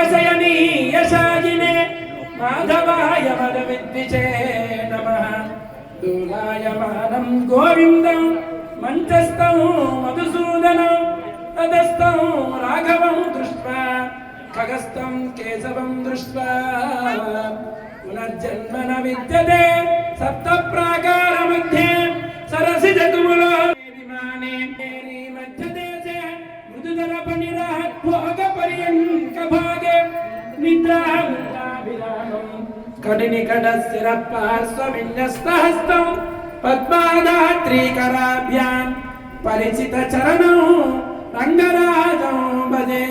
योगशयनी यशागिने माधवाय मदविद्विषे नमः दूलायमानं गोविन्दं मञ्चस्थं मधुसूदनं तदस्थं राघवं दृष्ट्वा खगस्थं केशवं दृष्ट्वा पुनर्जन्म न विद्यते सप्त प्राकार मध्ये सरसि जतुमुलो विमाने मेरी मध्यदेशे मृदुधर पनिरात् भोग पर्यंक भागे निद्रा मुद्राभिरामं कडिनिकटस्थिरपार्श्वविन्यस्तहस्तं पद्मादात्रीकराभ्यां परिचित चरणं रङ्गराजं भजे।